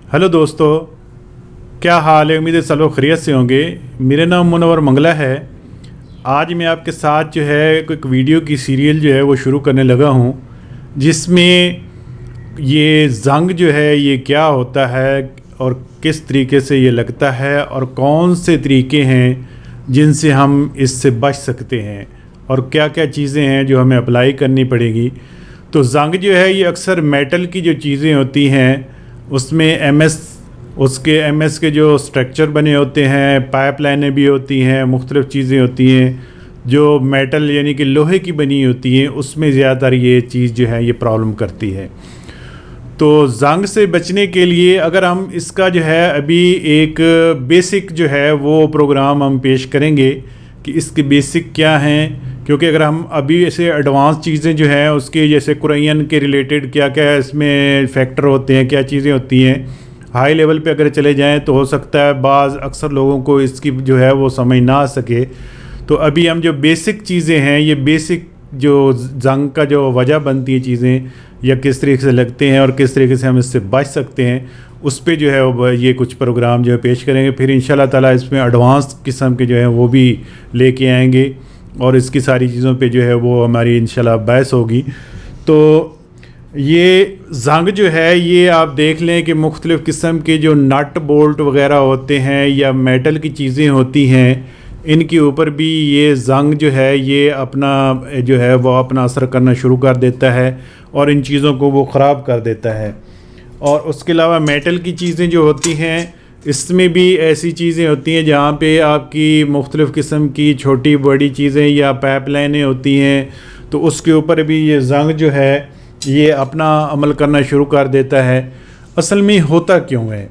Hello दोस्तों, क्या हाल है। उम्मीद है सब लोग खैरियत से होंगे। मेरा नाम मुनव्वर मंगला है। आज मैं आपके साथ जो है एक वीडियो की सीरियल जो है वो शुरू करने लगा हूँ, जिसमें ये जंग जो है ये क्या होता है और किस तरीके से ये लगता है और कौन से तरीके हैं जिनसे हम इससे बच सकते हैं और क्या क्या चीज़ें हैं जो हमें अप्लाई करनी पड़ेगी। तो जंग जो है ये अक्सर मेटल की जो चीज़ें होती हैं उसमें एमएस के जो स्ट्रक्चर बने होते हैं, पाइपलाइनें भी होती हैं, मुख्तलिफ़ चीज़ें होती हैं जो मेटल यानी कि लोहे की बनी होती हैं, उसमें ज़्यादातर ये चीज़ जो है ये प्रॉब्लम करती है। तो जंग से बचने के लिए अगर हम इसका जो है अभी एक बेसिक जो है वो प्रोग्राम हम पेश करेंगे कि इसके बेसिक क्या हैं, क्योंकि अगर हम अभी ऐसे एडवांस चीज़ें जो हैं उसके जैसे कुरैन के रिलेटेड क्या क्या इसमें फैक्टर होते हैं, क्या चीज़ें होती हैं, हाई लेवल पे अगर चले जाएं तो हो सकता है अक्सर लोगों को इसकी जो है वो समझ ना आ सके। तो अभी हम जो बेसिक चीज़ें हैं, ये बेसिक जो जंग का जो वजह बनती है चीज़ें या किस तरीके से लगते हैं और किस तरीके से हम इससे बच सकते हैं, उस पे जो है वो ये कुछ प्रोग्राम जो है पेश करेंगे। फिर इंशाल्लाह ताला इसमें एडवांस किस्म के जो है वो भी लेके आएंगे और इसकी सारी चीज़ों पे जो है वो हमारी इंशाल्लाह बहस होगी। तो ये जंग जो है ये आप देख लें कि मुख्तलिफ़ किस्म के जो नट बोल्ट वगैरह होते हैं या मेटल की चीज़ें होती हैं, इनके ऊपर भी ये जंग जो है ये अपना जो है वो अपना असर करना शुरू कर देता है और इन चीज़ों को वो ख़राब कर देता है। और उसके अलावा मेटल की चीज़ें जो होती हैं इसमें भी ऐसी चीज़ें होती हैं जहाँ पे आपकी मुख्तलिफ़ किस्म की छोटी बड़ी चीज़ें या पाइपलाइनें होती हैं, तो उसके ऊपर भी ये जंग जो है ये अपना अमल करना शुरू कर देता है। असल में होता क्यों है,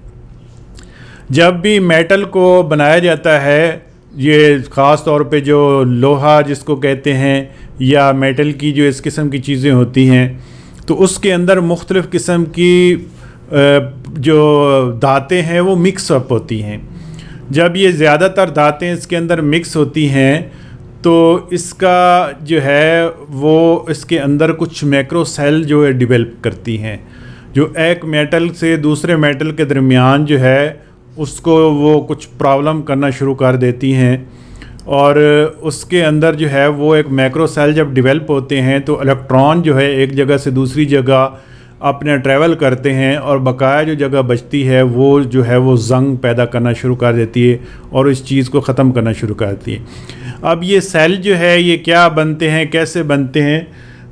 जब भी मेटल को बनाया जाता है, ये ख़ास तौर पे जो लोहा जिसको कहते हैं या मेटल की जो इस किस्म की चीज़ें होती हैं, तो उसके अंदर मुख्तलिफ़ किस्म की जो धातें हैं वो मिक्स अप होती हैं। जब ये ज़्यादातर धातें इसके अंदर मिक्स होती हैं तो इसका जो है वो इसके अंदर कुछ मैक्रो सेल जो है डेवलप करती हैं, जो एक मेटल से दूसरे मेटल के दरमियान जो है उसको वो कुछ प्रॉब्लम करना शुरू कर देती हैं। और उसके अंदर जो है वो एक मैक्रो सेल जब डेवलप होते हैं तो इलेक्ट्रॉन जो है एक जगह से दूसरी जगह अपने ट्रैवल करते हैं और बकाया जो जगह बचती है वो जो है वो जंग पैदा करना शुरू कर देती है और इस चीज़ को ख़त्म करना शुरू कर देती है। अब ये सेल जो है ये क्या बनते हैं, कैसे बनते हैं,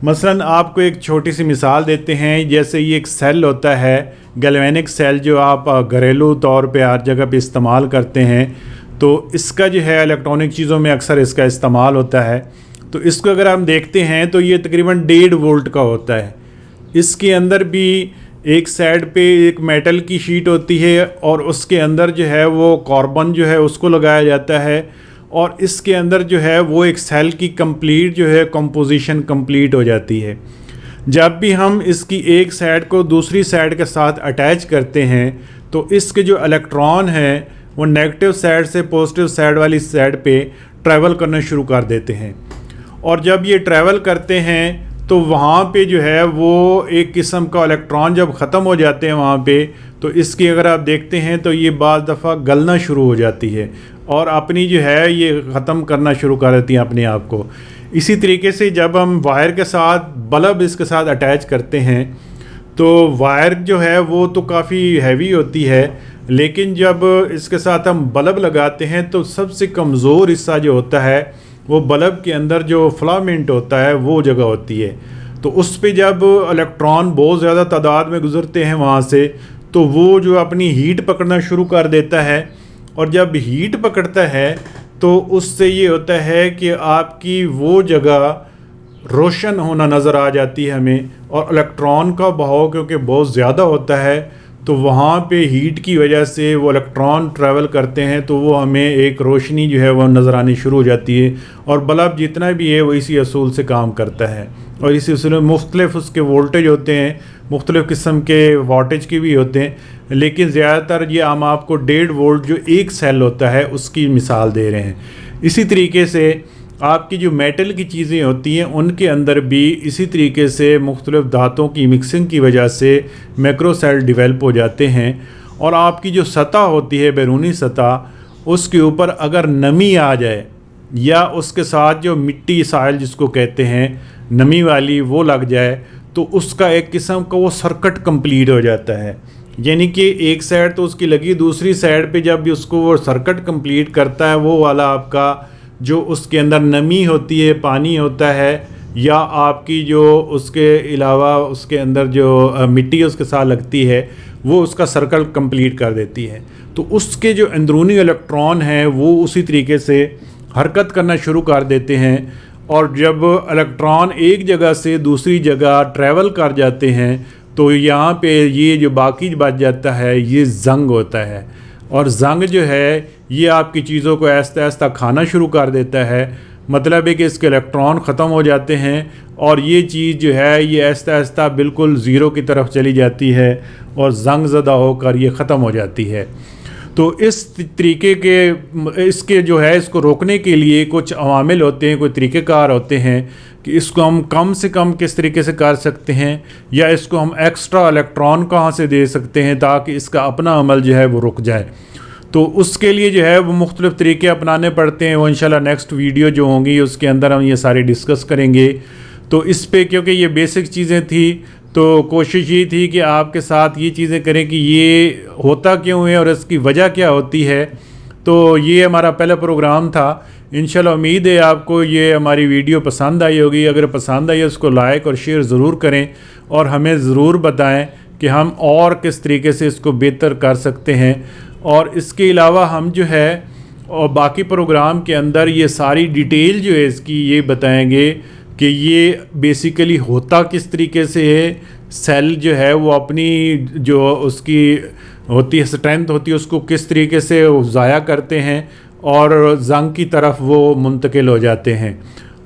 मसलन आपको एक छोटी सी मिसाल देते हैं। जैसे ये एक सेल होता है गैल्वेनिक सेल, जो आप घरेलू तौर पे हर जगह पे इस्तेमाल करते हैं, तो इसका जो है इलेक्ट्रॉनिक चीज़ों में अक्सर इसका इस्तेमाल होता है। तो इसको अगर हम देखते हैं तो ये तकरीबन 1.5 वोल्ट का होता है। इसके अंदर भी एक साइड पे एक मेटल की शीट होती है और उसके अंदर जो है वो कार्बन जो है उसको लगाया जाता है और इसके अंदर जो है वो एक सेल की कंप्लीट जो है कंपोजिशन कंप्लीट हो जाती है। जब भी हम इसकी एक साइड को दूसरी साइड के साथ अटैच करते हैं तो इसके जो इलेक्ट्रॉन हैं वो नेगेटिव साइड से पॉजिटिव साइड वाली साइड पे ट्रैवल करना शुरू कर देते हैं। और जब ये ट्रैवल करते हैं तो वहाँ पे जो है वो एक किस्म का इलेक्ट्रॉन जब ख़त्म हो जाते हैं वहाँ पे, तो इसकी अगर आप देखते हैं तो ये बाज़ दफ़ा गलना शुरू हो जाती है और अपनी जो है ये ख़त्म करना शुरू कर देती है अपने आप को। इसी तरीके से जब हम वायर के साथ बल्ब इसके साथ अटैच करते हैं तो वायर जो है वो तो काफ़ी हैवी होती है, लेकिन जब इसके साथ हम बल्ब लगाते हैं तो सबसे कमज़ोर हिस्सा जो होता है वो बल्ब के अंदर जो फिलामेंट होता है वो जगह होती है। तो उस पे जब इलेक्ट्रॉन बहुत ज़्यादा तादाद में गुज़रते हैं वहाँ से, तो वो जो अपनी हीट पकड़ना शुरू कर देता है और जब हीट पकड़ता है तो उससे ये होता है कि आपकी वो जगह रोशन होना नज़र आ जाती है हमें। और इलेक्ट्रॉन का बहाव क्योंकि बहुत ज़्यादा होता है तो वहाँ पे हीट की वजह से वो इलेक्ट्रॉन ट्रैवल करते हैं तो वो हमें एक रोशनी जो है वो नज़र आनी शुरू हो जाती है। और बल्ब जितना भी है वो इसी असूल से काम करता है और इसी असूल में मुख्तलिफ़ उसके वोल्टेज होते हैं, मुख्तलिफ़ किस्म के वाटेज के भी होते हैं, लेकिन ज़्यादातर ये हम आपको 1.5 वोल्ट जो एक सेल होता है उसकी मिसाल दे रहे हैं। इसी तरीके से आपकी जो मेटल की चीज़ें होती हैं उनके अंदर भी इसी तरीके से मुख्तलिफ़ धातों की मिक्सिंग की वजह से मैक्रो सेल डेवलप हो जाते हैं और आपकी जो सतह होती है बैरूनी सतह, उसके ऊपर अगर नमी आ जाए या उसके साथ जो मिट्टी साइल जिसको कहते हैं नमी वाली वो लग जाए, तो उसका एक किस्म का वो सर्किट कंप्लीट हो जाता है। यानी कि एक साइड तो उसकी लगी, दूसरी साइड पे जब भी उसको वो सर्किट कंप्लीट करता है, वो वाला आपका जो उसके अंदर नमी होती है, पानी होता है, या आपकी जो उसके अलावा उसके अंदर जो मिट्टी उसके साथ लगती है, वो उसका सर्कल कंप्लीट कर देती है। तो उसके जो अंदरूनी इलेक्ट्रॉन हैं वो उसी तरीके से हरकत करना शुरू कर देते हैं, और जब इलेक्ट्रॉन एक जगह से दूसरी जगह ट्रैवल कर जाते हैं तो यहाँ पे ये जो बाकी बच जाता है ये जंग होता है। और जंग जो है ये आपकी चीज़ों को आहिस्ता आहिस्ता खाना शुरू कर देता है। मतलब है कि इसके इलेक्ट्रॉन ख़त्म हो जाते हैं और ये चीज़ जो है ये आहिस्ता आहिस्ता बिल्कुल ज़ीरो की तरफ चली जाती है और जंग ज़दा होकर ये ख़त्म हो जाती है। तो इस तरीके के इसके जो है इसको रोकने के लिए कुछ अवामिल होते हैं, कोई तरीक़ेकार होते हैं कि इसको हम कम से कम किस तरीके से कर सकते हैं, या इसको हम एक्स्ट्रा इलेक्ट्रॉन कहाँ से दे सकते हैं ताकि इसका अपना अमल जो है वो रुक जाए। तो उसके लिए जो है वो मुख्तलिफ़ तरीके अपनाने पड़ते हैं। वो इंशाल्लाह नेक्स्ट वीडियो जो होंगी उसके अंदर हम ये सारे डिस्कस करेंगे। तो इस पे क्योंकि ये बेसिक चीज़ें थी तो कोशिश ये थी कि आपके साथ ये चीज़ें करें कि ये होता क्यों है और इसकी वजह क्या होती है। तो ये हमारा पहला प्रोग्राम था। इंशाल्लाह उम्मीद है आपको ये हमारी वीडियो पसंद आई होगी। अगर पसंद आई है उसको लाइक और शेयर ज़रूर करें और हमें ज़रूर बताएं कि हम और किस तरीके से इसको बेहतर कर सकते हैं। और इसके अलावा हम जो है और बाकी प्रोग्राम के अंदर ये सारी डिटेल जो है इसकी ये बताएंगे कि ये बेसिकली होता किस तरीके से है। सेल जो है वो अपनी जो उसकी होती है स्ट्रेंथ होती है उसको किस तरीके से ज़ाया करते हैं और जंग की तरफ वो मुंतकिल हो जाते हैं,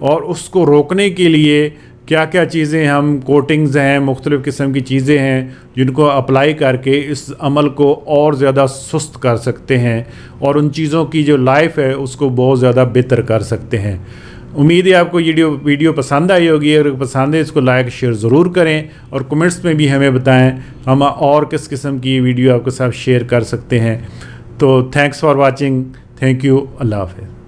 और उसको रोकने के लिए क्या क्या चीज़ें हम कोटिंग्स हैं, मुख्तलिफ़ किस्म की चीज़ें हैं जिनको अप्लाई करके इस अमल को और ज़्यादा सुस्त कर सकते हैं और उन चीज़ों की जो लाइफ है उसको बहुत ज़्यादा बेहतर कर सकते हैं। उम्मीद है आपको ये वीडियो पसंद आई होगी। अगर पसंद है इसको लाइक शेयर ज़रूर करें और कमेंट्स में भी हमें बताएं हम और किस किस्म की वीडियो आपके साथ शेयर कर सकते हैं। तो thanks for watching. Thank you. Allah हाफ़िज़।